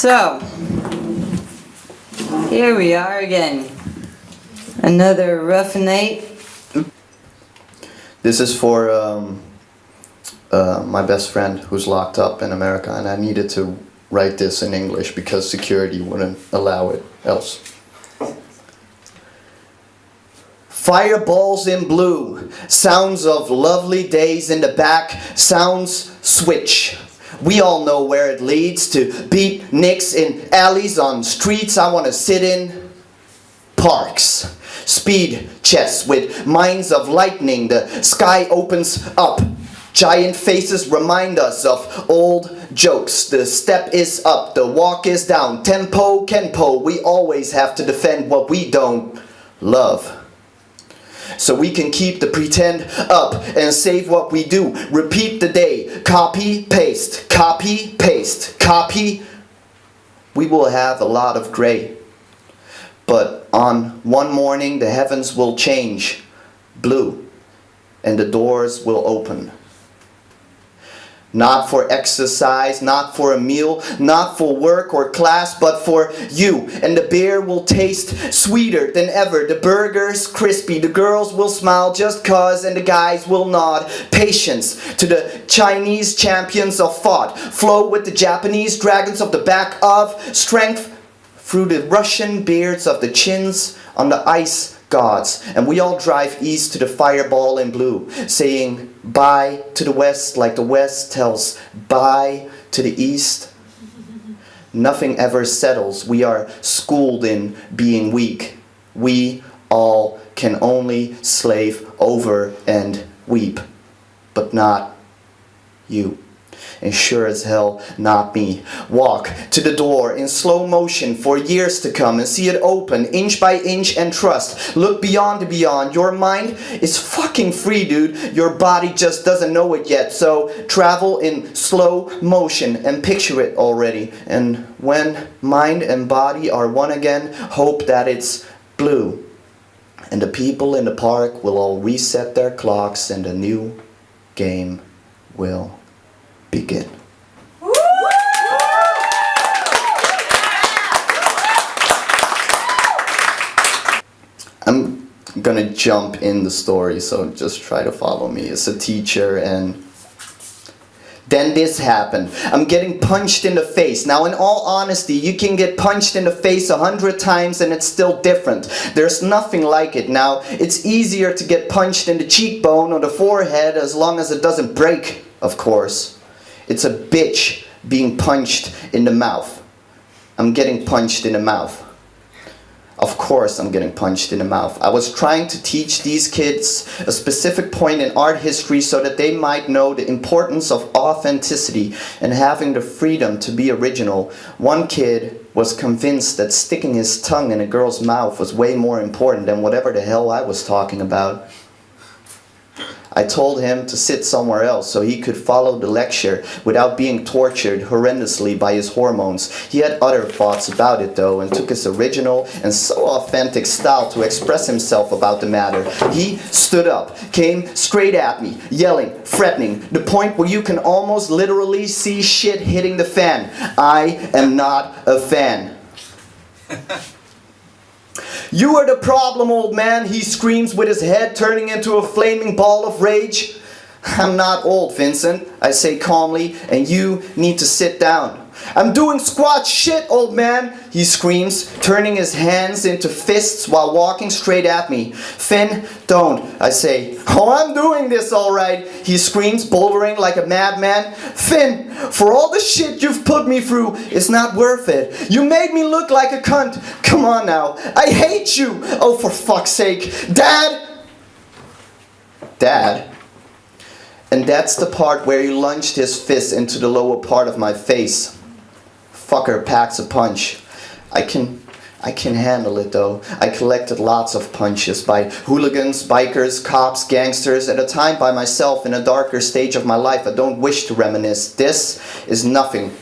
So, here we are again. Another rough night. This is for my best friend who's locked up in America, and I needed to write this in English because security wouldn't allow it else. Fireballs in blue, sounds of lovely days in the back, sounds switch. We all know where it leads to beatniks in alleys on streets I want to sit in. Parks, speed chess with minds of lightning, the sky opens up. Giant faces remind us of old jokes. The step is up, the walk is down. Tempo, kenpo, we always have to defend what we don't love. So we can keep the pretend up and save what we do. Repeat the day, copy, paste, copy, paste, copy. We will have a lot of gray. But on one morning the heavens will change blue and the doors will open. Not for exercise, not for a meal, not for work or class, but for you. And the beer will taste sweeter than ever. The burgers crispy, the girls will smile just cause, and the guys will nod. Patience to the Chinese champions of thought. Flow with the Japanese dragons of the back of strength through the Russian beards of the chins on the ice gods. And we all drive east to the fireball in blue, saying bye to the west like the west tells bye to the east. Nothing ever settles. We are schooled in being weak. We all can only slave over and weep, but not you. And sure as hell not me. Walk to the door in slow motion for years to come and see it open inch by inch and trust. Look beyond the beyond. Your mind is fucking free, dude. Your body just doesn't know it yet. So travel in slow motion and picture it already. And when mind and body are one again, hope that it's blue. And the people in the park will all reset their clocks and a new game will begin. I'm gonna jump in the story, so just try to follow me. It's a teacher, and then this happened. I'm getting punched in the face. Now, in all honesty, you can get punched in the face 100 times and it's still different. There's nothing like it. Now, it's easier to get punched in the cheekbone or the forehead as long as it doesn't break, of course. It's a bitch being punched in the mouth. I'm getting punched in the mouth. Of course I'm getting punched in the mouth. I was trying to teach these kids a specific point in art history so that they might know the importance of authenticity and having the freedom to be original. One kid was convinced that sticking his tongue in a girl's mouth was way more important than whatever the hell I was talking about. I told him to sit somewhere else so he could follow the lecture without being tortured horrendously by his hormones. He had other thoughts about it though, and took his original and so authentic style to express himself about the matter. He stood up, came straight at me, yelling, threatening, the point where you can almost literally see shit hitting the fan. I am not a fan. You are the problem, old man, he screams with his head turning into a flaming ball of rage. I'm not old, Vincent, I say calmly, and you need to sit down. I'm doing squat shit, old man, he screams, turning his hands into fists while walking straight at me. Finn, don't, I say. Oh, I'm doing this alright, he screams, bouldering like a madman. Finn, for all the shit you've put me through, it's not worth it. You made me look like a cunt. Come on now, I hate you. Oh, for fuck's sake. Dad! Dad? And that's the part where he lunged his fist into the lower part of my face. Fucker packs a punch. I can handle it though. I collected lots of punches by hooligans, bikers, cops, gangsters, at a time by myself in a darker stage of my life I don't wish to reminisce. This is nothing.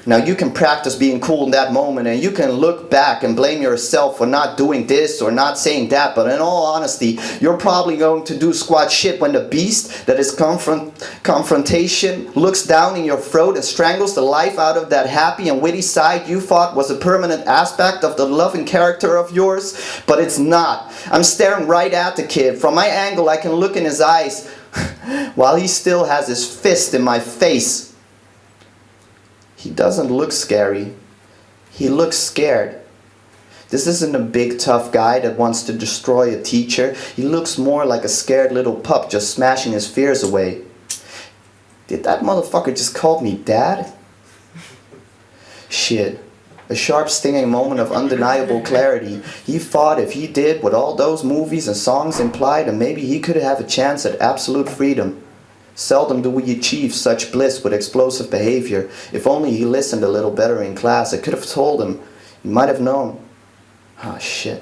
Now you can practice being cool in that moment, and you can look back and blame yourself for not doing this or not saying that, but in all honesty, you're probably going to do squat shit when the beast that is confrontation looks down in your throat and strangles the life out of that happy and witty side you thought was a permanent aspect of the loving character of yours, but it's not. I'm staring right at the kid. From my angle, I can look in his eyes while he still has his fist in my face. He doesn't look scary. He looks scared. This isn't a big tough guy that wants to destroy a teacher. He looks more like a scared little pup just smashing his fears away. Did that motherfucker just call me dad? Shit. A sharp stinging moment of undeniable clarity. He thought if he did what all those movies and songs implied, and maybe he could have a chance at absolute freedom. Seldom do we achieve such bliss with explosive behavior. If only he listened a little better in class, I could have told him. He might have known. Ah, shit.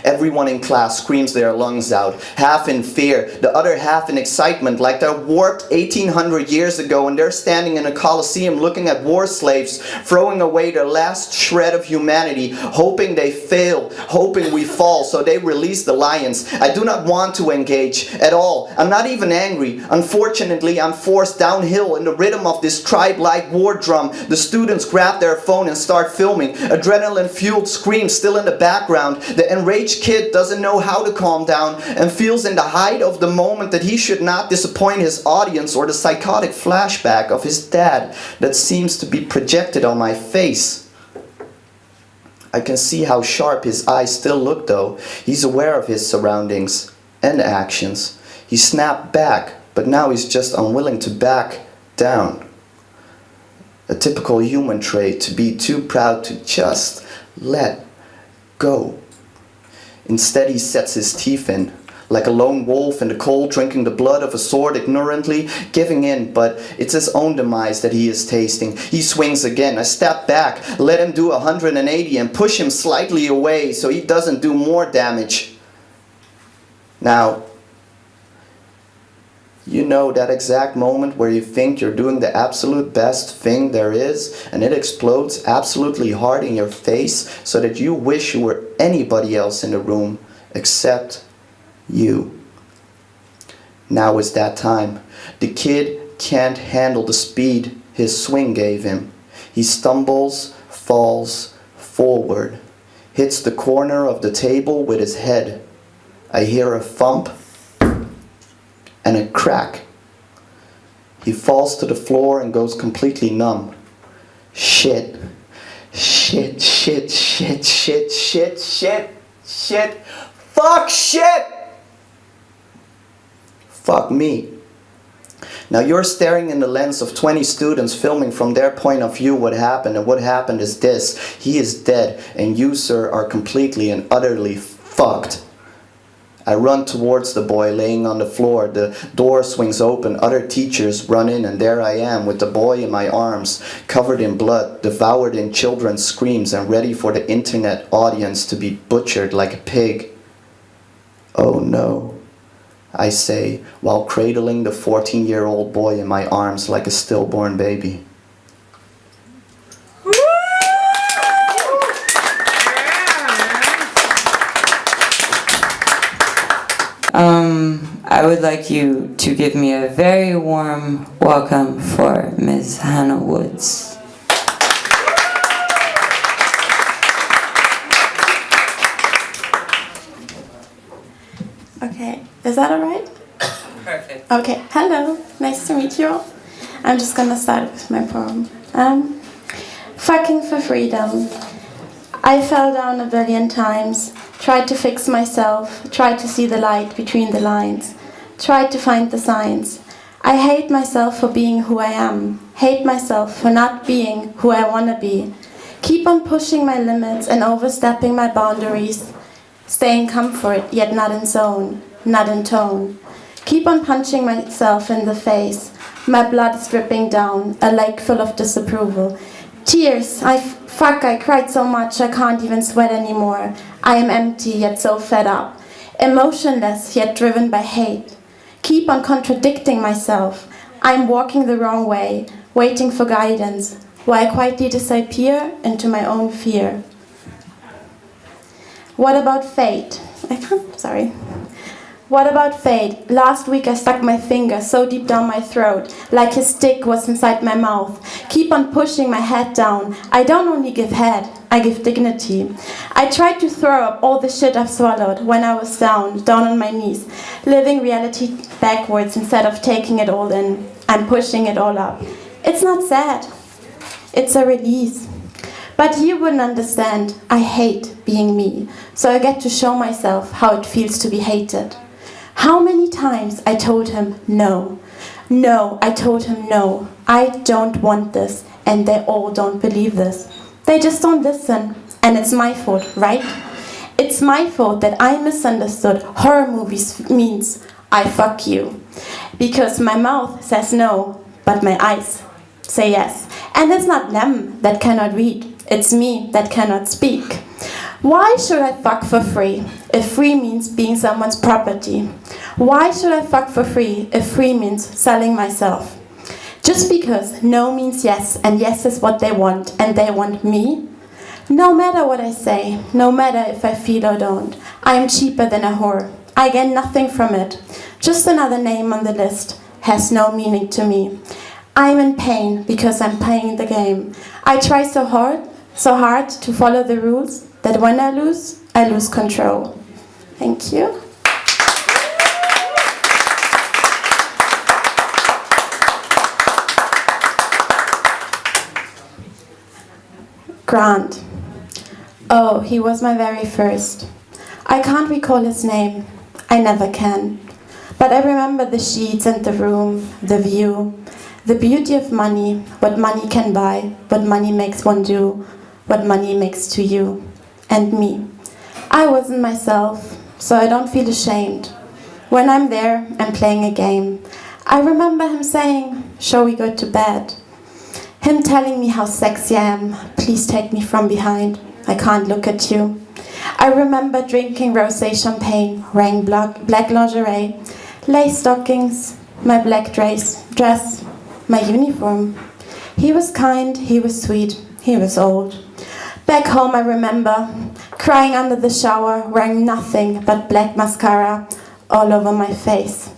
Everyone in class screams their lungs out, half in fear, the other half in excitement, like they're warped 1800 years ago and they're standing in a coliseum looking at war slaves, throwing away their last shred of humanity, hoping they fail, hoping we fall, so they release the lions. I do not want to engage at all. I'm not even angry. Unfortunately, I'm forced downhill in the rhythm of this tribe-like war drum. The students grab their phone and start filming. Adrenaline-fueled screams still in the background. The enraged kid doesn't know how to calm down and feels in the height of the moment that he should not disappoint his audience, or the psychotic flashback of his dad that seems to be projected on my face. I can see how sharp his eyes still look though. He's aware of his surroundings and actions. He snapped back, but now he's just unwilling to back down. A typical human trait, to be too proud to just let go. Instead, he sets his teeth in, like a lone wolf in the cold, drinking the blood of a sword, ignorantly giving in, but it's his own demise that he is tasting. He swings again. I step back, let him do 180 and push him slightly away so he doesn't do more damage. Now, you know that exact moment where you think you're doing the absolute best thing there is, and it explodes absolutely hard in your face so that you wish you were anybody else in the room except you. Now is that time. The kid can't handle the speed his swing gave him. He stumbles, falls forward, hits the corner of the table with his head. I hear a thump and a crack. He falls to the floor and goes completely numb. Shit. Shit, shit, shit, shit, shit, shit, shit. Fuck shit! Fuck me. Now you're staring in the lens of 20 students filming from their point of view what happened, and what happened is this. He is dead, and you, sir, are completely and utterly fucked. I run towards the boy laying on the floor. The door swings open. Other teachers run in, and there I am with the boy in my arms, covered in blood, devoured in children's screams, and ready for the internet audience to be butchered like a pig. Oh no, I say, while cradling the 14-year-old boy in my arms like a stillborn baby. I would like you to give me a very warm welcome for Ms. Hannah Woods. Okay, is that alright? Perfect. Okay, hello, nice to meet you all. I'm just gonna start with my poem. Fucking for freedom. I fell down a billion times, tried to fix myself, tried to see the light between the lines, tried to find the signs. I hate myself for being who I am, hate myself for not being who I wanna be. Keep on pushing my limits and overstepping my boundaries, stay in comfort yet not in zone, not in tone. Keep on punching myself in the face, my blood is dripping down, a lake full of disapproval. Tears, I cried so much I can't even sweat anymore. I am empty yet so fed up, emotionless yet driven by hate. Keep on contradicting myself. I'm walking the wrong way, waiting for guidance, while I quietly disappear into my own fear. What about fate? Sorry. What about fate? Last week I stuck my finger so deep down my throat, like his stick was inside my mouth. Keep on pushing my head down. I don't only give head, I give dignity. I tried to throw up all the shit I've swallowed when I was down on my knees, living reality backwards instead of taking it all in and pushing it all up. It's not sad. It's a release. But you wouldn't understand. I hate being me, so I get to show myself how it feels to be hated. How many times I told him no. No, I told him no. I don't want this, and they all don't believe this. They just don't listen, and it's my fault, right? It's my fault that I misunderstood horror movies means I fuck you. Because my mouth says no, but my eyes say yes. And it's not them that cannot read, it's me that cannot speak. Why should I fuck for free if free means being someone's property? Why should I fuck for free if free means selling myself? Just because no means yes, and yes is what they want, and they want me? No matter what I say, no matter if I feel or don't, I am cheaper than a whore. I gain nothing from it. Just another name on the list has no meaning to me. I'm in pain because I'm playing the game. I try so hard to follow the rules that when I lose control. Thank you. Grant. Oh, he was my very first. I can't recall his name. I never can. But I remember the sheets and the room, the view, the beauty of money, what money can buy, what money makes one do, what money makes to you and me. I wasn't myself, so I don't feel ashamed. When I'm there, I'm playing a game. I remember him saying, "Shall we go to bed?" Him telling me how sexy I am, "Please take me from behind, I can't look at you." I remember drinking rosé champagne, wearing black lingerie, lace stockings, my black dress, my uniform. He was kind, he was sweet, he was old. Back home I remember crying under the shower, wearing nothing but black mascara all over my face.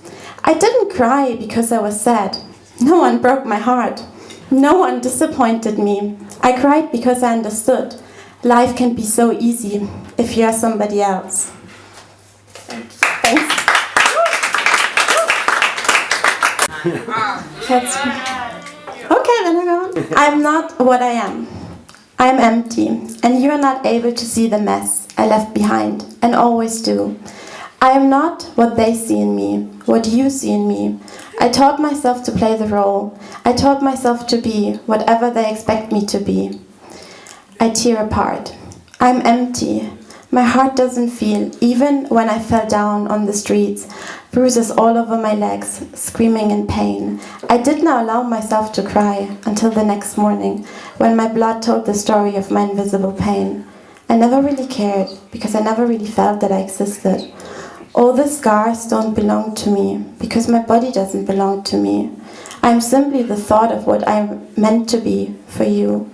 I didn't cry because I was sad. No one broke my heart. No one disappointed me. I cried because I understood. Life can be so easy if you are somebody else. Thanks. Okay, then I go on. I'm not what I am. I'm empty, and you are not able to see the mess I left behind, and always do. I am not what they see in me, what you see in me. I taught myself to play the role. I taught myself to be whatever they expect me to be. I tear apart. I'm empty. My heart doesn't feel, even when I fell down on the streets, bruises all over my legs, screaming in pain. I did not allow myself to cry until the next morning, when my blood told the story of my invisible pain. I never really cared, because I never really felt that I existed. All the scars don't belong to me, because my body doesn't belong to me. I'm simply the thought of what I'm meant to be for you.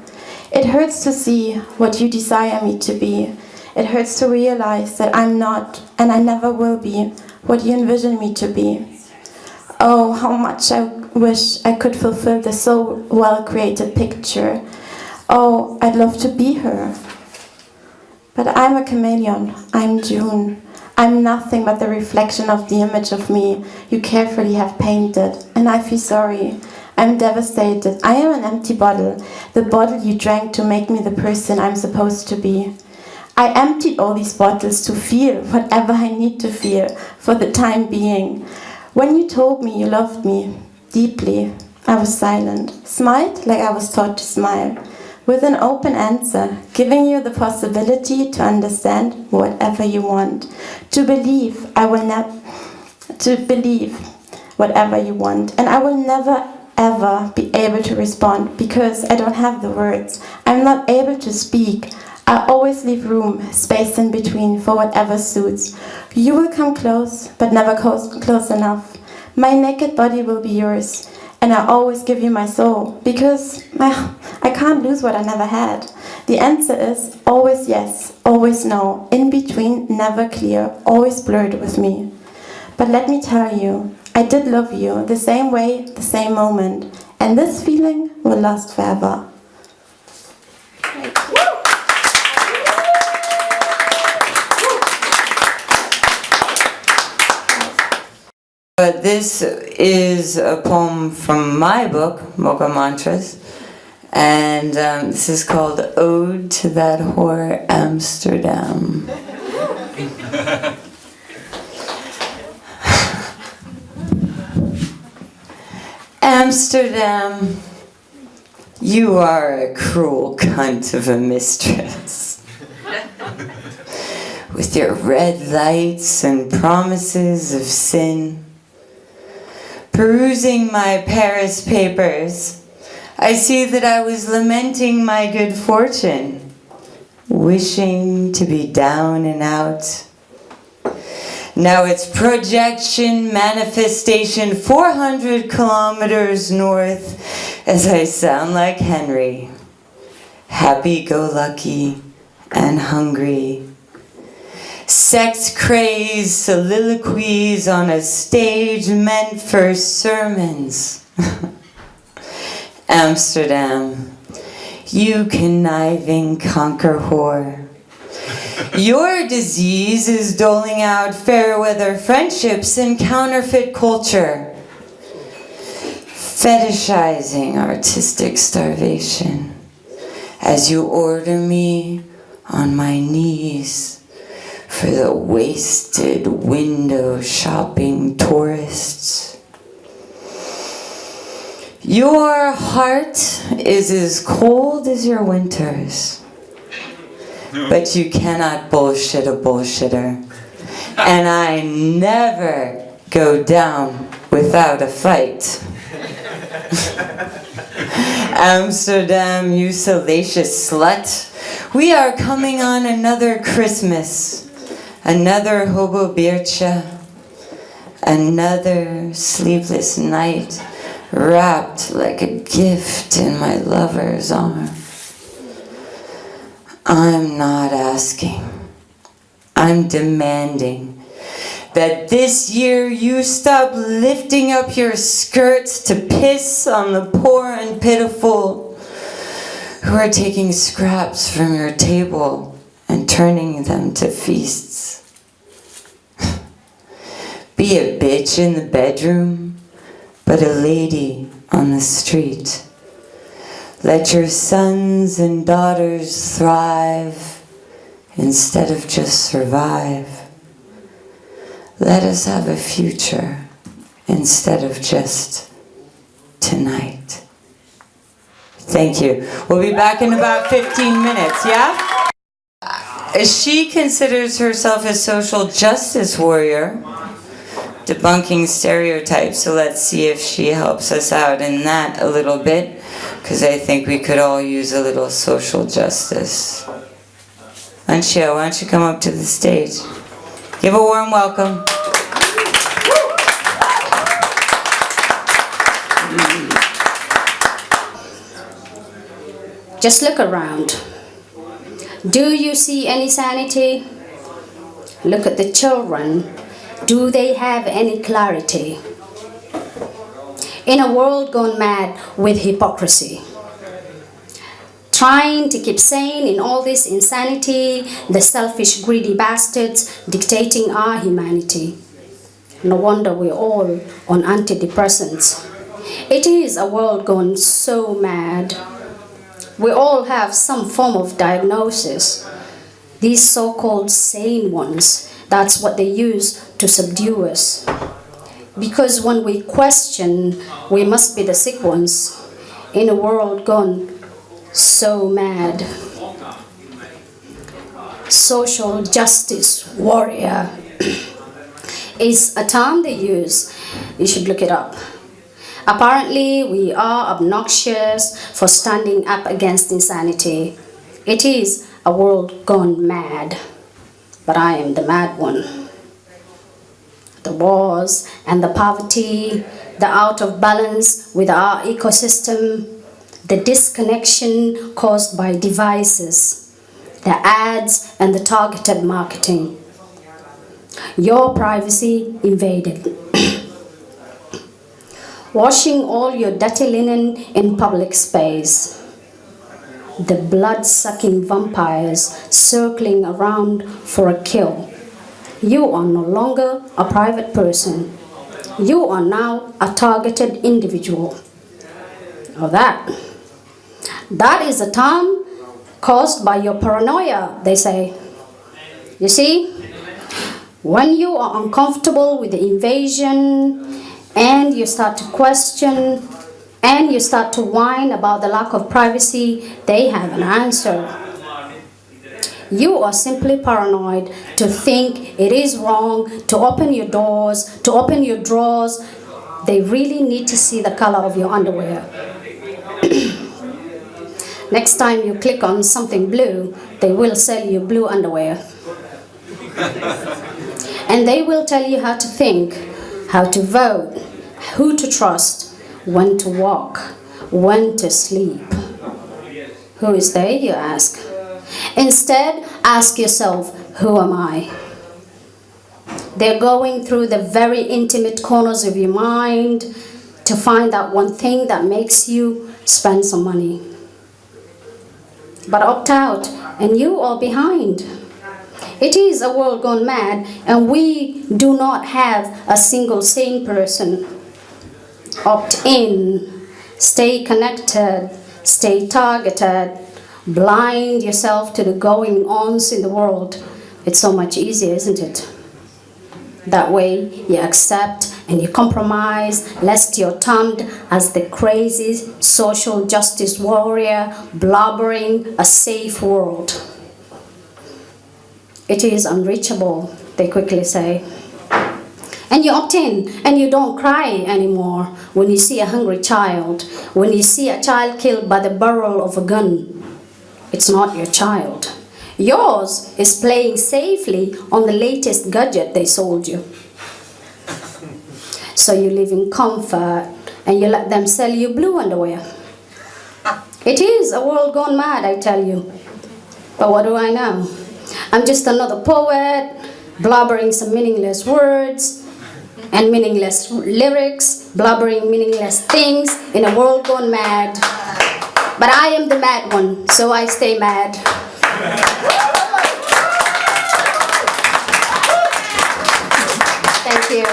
It hurts to see what you desire me to be. It hurts to realize that I'm not, and I never will be, what you envision me to be. Oh, how much I wish I could fulfill this so well-created picture. Oh, I'd love to be her. But I'm a chameleon. I'm June. I'm nothing but the reflection of the image of me you carefully have painted, and I feel sorry. I'm devastated. I am an empty bottle, the bottle you drank to make me the person I'm supposed to be. I emptied all these bottles to feel whatever I need to feel for the time being. When you told me you loved me deeply, I was silent, smiled like I was taught to smile, with an open answer, giving you the possibility to understand whatever you want, to believe whatever you want, and I will never ever be able to respond because I don't have the words. I'm not able to speak. I always leave room, space in between for whatever suits. You will come close, but never close enough. My naked body will be yours, And I always give you my soul because I can't lose what I never had. The answer is always yes, always no, in between, never clear, always blurred with me. But let me tell you, I did love you the same way, the same moment, and this feeling will last forever. But this is a poem from my book, Mocha Mantras, and this is called Ode to That Whore Amsterdam. Amsterdam, you are a cruel cunt of a mistress. With your red lights and promises of sin. Perusing my Paris papers, I see that I was lamenting my good fortune, wishing to be down and out. Now it's projection, manifestation, 400 kilometers north, as I sound like Henry, happy-go-lucky and hungry. Sex-crazed soliloquies on a stage meant for sermons. Amsterdam, you conniving conquer whore. Your disease is doling out fair-weather friendships and counterfeit culture. Fetishizing artistic starvation as you order me on my knees for the wasted window shopping tourists. Your heart is as cold as your winters, but you cannot bullshit a bullshitter. And I never go down without a fight. Amsterdam, you salacious slut. We are coming on another Christmas. Another hobo bircha, another sleepless night, wrapped like a gift in my lover's arm. I'm not asking, I'm demanding that this year you stop lifting up your skirts to piss on the poor and pitiful who are taking scraps from your table and turning them to feasts. Be a bitch in the bedroom, but a lady on the street. Let your sons and daughters thrive instead of just survive. Let us have a future instead of just tonight. Thank you. We'll be back in about 15 minutes, yeah? She considers herself a social justice warrior, debunking stereotypes, so let's see if she helps us out in that a little bit, because I think we could all use a little social justice. Anshia, why don't you come up to the stage? Give a warm welcome. Just look around. Do you see any sanity? Look at the children. Do they have any clarity? In a world gone mad with hypocrisy, trying to keep sane in all this insanity, the selfish, greedy bastards dictating our humanity. No wonder we're all on antidepressants. It is a world gone so mad. We all have some form of diagnosis. These so-called sane ones, that's what they use to subdue us. Because when we question, we must be the sick ones in a world gone so mad. Social justice warrior is a term they use. You should look it up. Apparently, we are obnoxious for standing up against insanity. It is a world gone mad, but I am the mad one. The wars and the poverty, the out of balance with our ecosystem, the disconnection caused by devices, the ads and the targeted marketing. Your privacy invaded. Washing all your dirty linen in public space. The blood-sucking vampires circling around for a kill. You are no longer a private person. You are now a targeted individual. Or that. That is a term caused by your paranoia, they say. You see, when you are uncomfortable with the invasion and you start to question and you start to whine about the lack of privacy, they have an answer. You are simply paranoid to think it is wrong to open your doors, to open your drawers. They really need to see the color of your underwear. Next time you click on something blue, they will sell you blue underwear. And they will tell you how to think, how to vote, who to trust, when to walk, when to sleep. Who is they, you ask? Instead, ask yourself, who am I? They're going through the very intimate corners of your mind to find that one thing that makes you spend some money. But opt out and you are behind. It is a world gone mad and we do not have a single sane person. Opt in, stay connected, stay targeted, blind yourself to the going-ons in the world. It's so much easier, isn't it? That way you accept and you compromise, lest you're termed as the crazy social justice warrior blubbering a safe world. It is unreachable, they quickly say. And you opt in and you don't cry anymore when you see a hungry child, when you see a child killed by the barrel of a gun. It's not your child. Yours is playing safely on the latest gadget they sold you. So you live in comfort and you let them sell you blue underwear. It is a world gone mad, I tell you. But what do I know? I'm just another poet, blubbering some meaningless words and meaningless lyrics, blubbering meaningless things in a world gone mad. But I am the mad one, so I stay mad. Thank you.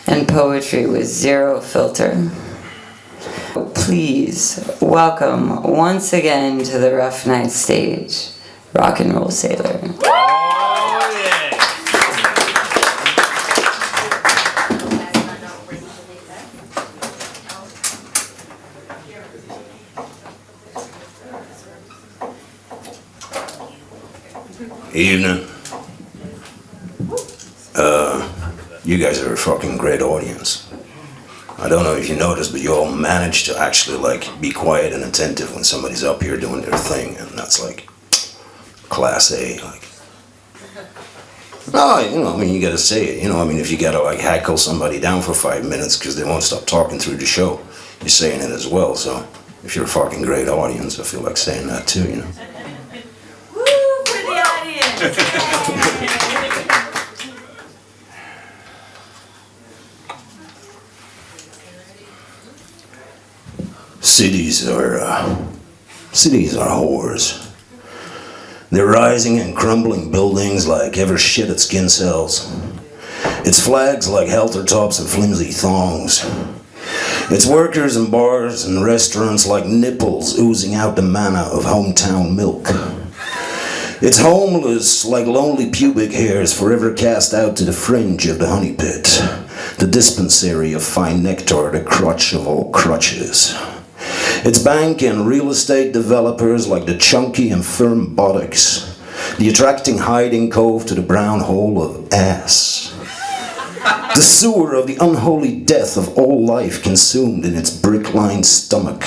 And poetry with zero filter. Please welcome once again to the Rough Night stage, Rocknrollsailor. Evening. You guys are a fucking great audience. I don't know if you noticed, but you all managed to actually be quiet and attentive when somebody's up here doing their thing, and that's class A. No, you gotta say it. If you gotta hackle somebody down for 5 minutes because they won't stop talking through the show, you're saying it as well. So if you're a fucking great audience, I feel like saying that too. Woo for the audience! Cities are whores. They're rising and crumbling buildings like ever shit at skin cells. It's flags like halter tops and flimsy thongs. It's workers and bars and restaurants like nipples oozing out the manna of hometown milk. It's homeless like lonely pubic hairs forever cast out to the fringe of the honey pit, the dispensary of fine nectar, the crutch of all crutches. It's bank and real estate developers like the chunky and firm buttocks, the attracting hiding cove to the brown hole of ass. The sewer of the unholy death of all life consumed in its brick-lined stomach,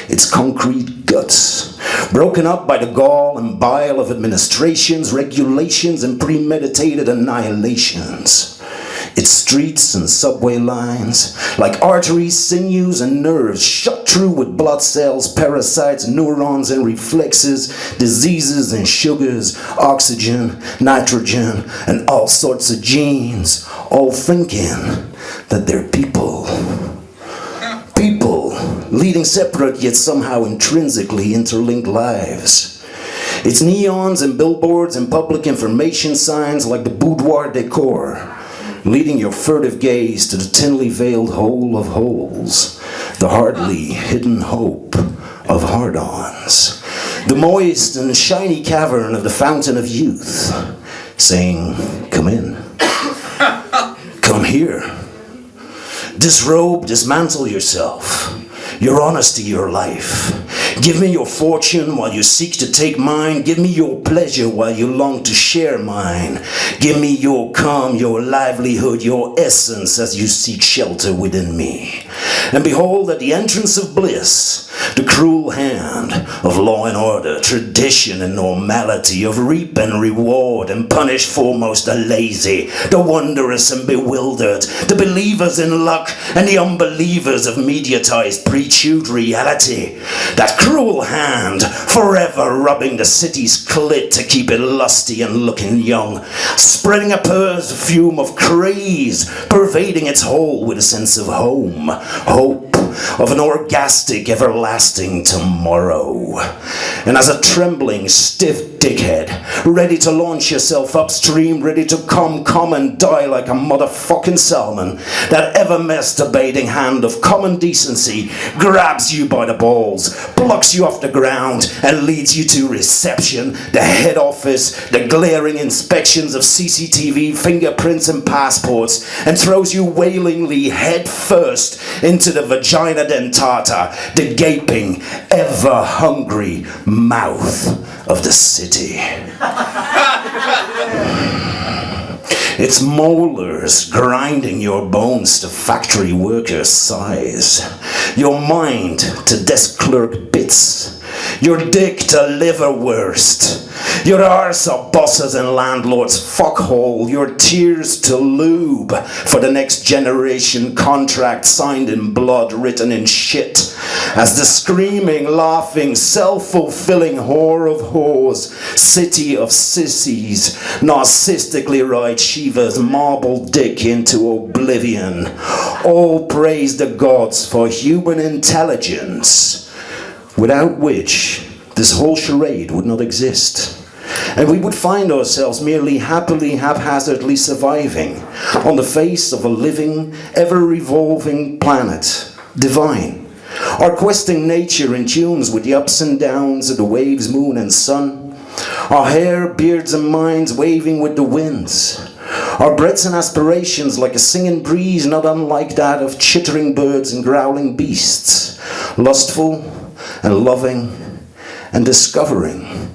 its concrete guts, broken up by the gall and bile of administrations, regulations, and premeditated annihilations. Its streets and subway lines, like arteries, sinews, and nerves, shot through with blood cells, parasites, neurons, and reflexes, diseases and sugars, oxygen, nitrogen, and all sorts of genes, all thinking that they're people. People leading separate yet somehow intrinsically interlinked lives. It's neons and billboards and public information signs like the boudoir decor, leading your furtive gaze to the thinly veiled hole of holes, the hardly hidden hope of hard-ons, the moist and shiny cavern of the fountain of youth, saying, come in, come here, disrobe, dismantle yourself, your honesty, your life. Give me your fortune while you seek to take mine. Give me your pleasure while you long to share mine. Give me your calm, your livelihood, your essence as you seek shelter within me. And behold, at the entrance of bliss, the cruel hand of law and order, tradition and normality, of reap and reward and punish foremost the lazy, the wondrous and bewildered, the believers in luck and the unbelievers of mediatized pre-chewed reality. That cruel hand, forever rubbing the city's clit to keep it lusty and looking young, spreading a perfume of craze, pervading its whole with a sense of home, hope, of an orgastic, everlasting tomorrow. And as a trembling, stiff dickhead, ready to launch yourself upstream, ready to come and die like a motherfucking salmon, that ever-masturbating hand of common decency grabs you by the balls, plucks you off the ground, and leads you to reception, the head office, the glaring inspections of CCTV, fingerprints, and passports, and throws you wailingly head first into the vagina dentata, the gaping, ever-hungry mouth of the city. Its molars grinding your bones to factory worker size, your mind to desk clerk bits, your dick to liverwurst, your arse of bosses and landlords fuckhole, your tears to lube for the next generation contract signed in blood, written in shit, as the screaming, laughing, self-fulfilling whore of whores, city of sissies, narcissistically ride Shiva's marble dick into oblivion. All praise the gods for human intelligence, without which this whole charade would not exist. And we would find ourselves merely happily, haphazardly surviving on the face of a living, ever-revolving planet, divine. Our questing nature in tunes with the ups and downs of the waves, moon and sun. Our hair, beards and minds waving with the winds. Our breaths and aspirations like a singing breeze not unlike that of chittering birds and growling beasts. Lustful and loving and discovering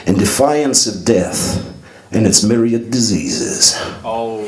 in defiance of death and its myriad diseases. Oh.